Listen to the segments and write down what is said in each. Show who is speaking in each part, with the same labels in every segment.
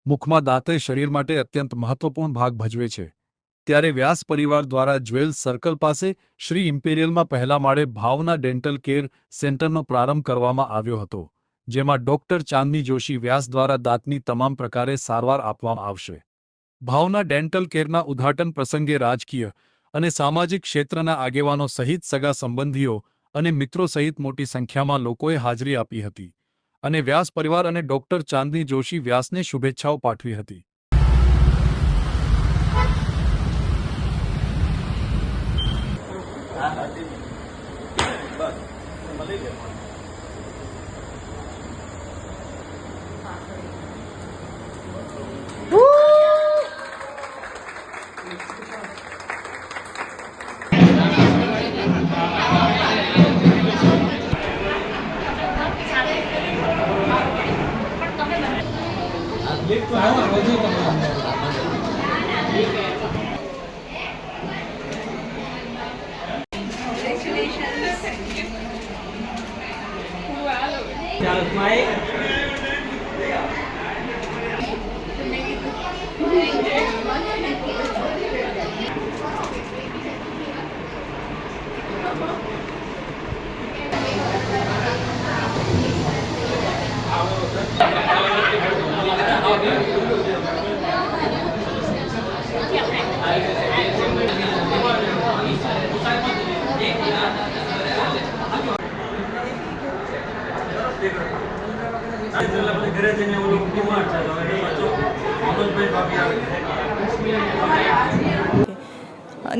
Speaker 1: મુખમાં દાંત એ શરીર માટે અત્યંત મહત્વપૂર્ણ ભાગ ભજવે છે, ત્યારે વ્યાસ પરિવાર દ્વારા જ્વેલ્સ સર્કલ પાસે શ્રી ઇમ્પેરિયલમાં પહેલા માળે ભાવના ડેન્ટલ કેર સેન્ટરનો પ્રારંભ કરવામાં આવ્યો હતો, જેમાં ડોક્ટર ચાંદની જોશી વ્યાસ દ્વારા દાંતની તમામ પ્રકારે સારવાર આપવામાં આવશે. ભાવના ડેન્ટલ કેરના ઉદ્ઘાટન પ્રસંગે રાજકીય અને સામાજિક ક્ષેત્રના આગેવાનો સહિત સગા સંબંધીઓ અને મિત્રો સહિત મોટી સંખ્યામાં લોકોએ હાજરી આપી હતી અને વ્યાસ પરિવાર અને ડોક્ટર ચાંદની જોશી વ્યાસને શુભેચ્છાઓ પાઠવી હતી.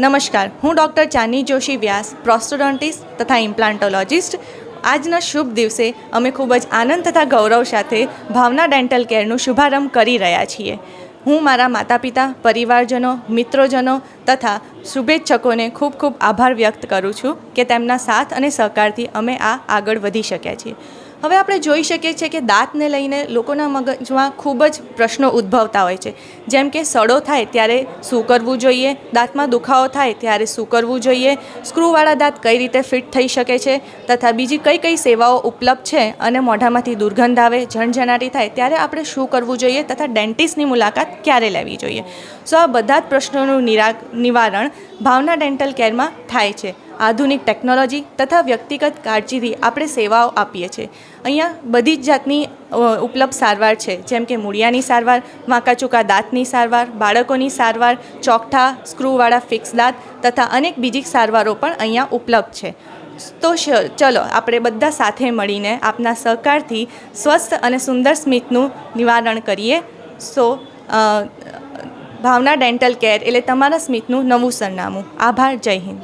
Speaker 2: નમસ્કાર, હું ડૉક્ટર ચાંદની જોશી વ્યાસ, પ્રોસ્ટોડોન્ટિસ્ટ તથા ઇમ્પ્લાન્ટોલોજિસ્ટ. આજના શુભ દિવસે અમે ખૂબ જ આનંદ તથા ગૌરવ સાથે ભાવના ડેન્ટલ કેરનું શુભારંભ કરી રહ્યા છીએ. હું મારા માતા પિતા, પરિવારજનો, મિત્રોજનો તથા શુભેચ્છકોને ખૂબ ખૂબ આભાર વ્યક્ત કરું છું કે તેમના સાથ અને સહકારથી અમે આગળ વધી શક્યા છીએ. હવે આપણે જોઈ શકીએ છીએ કે દાંતને લઈને લોકોના મગજમાં ખૂબ જ પ્રશ્નો ઉદ્ભવતા હોય છે, જેમ કે સડો થાય ત્યારે શું કરવું જોઈએ, દાંતમાં દુખાવો થાય ત્યારે શું કરવું જોઈએ, સ્ક્રૂવાળા દાંત કઈ રીતે ફિટ થઈ શકે છે તથા બીજી કઈ કઈ સેવાઓ ઉપલબ્ધ છે અને મોઢામાંથી દુર્ગંધ આવે, ઝણઝણાટી થાય ત્યારે આપણે શું કરવું જોઈએ તથા ડેન્ટિસ્ટની મુલાકાત ક્યારે લેવી જોઈએ. સો આ બધા જ પ્રશ્નોનું નિવારણ ભાવના ડેન્ટલ કેરમાં થાય છે. આધુનિક ટેકનોલોજી તથા વ્યક્તિગત કાળજીથી આપણે સેવાઓ આપીએ છીએ. અહીંયા બધી જ જાતની ઉપલબ્ધ સારવાર છે, જેમ કે મૂળિયાની સારવાર, વાંકા ચૂકા દાંતની સારવાર, બાળકોની સારવાર, ચોકઠા, સ્ક્રૂવાળા ફિક્સ દાંત તથા અનેક બીજી સારવારો પણ અહીંયા ઉપલબ્ધ છે. તો ચલો આપણે બધા સાથે મળીને આપના સહકારથી સ્વસ્થ અને સુંદર સ્મિતનું નિવારણ કરીએ. સો ભાવના ડેન્ટલ કેર એટલે તમારા સ્મિતનું નવું સરનામું. આભાર. જય હિન્દ.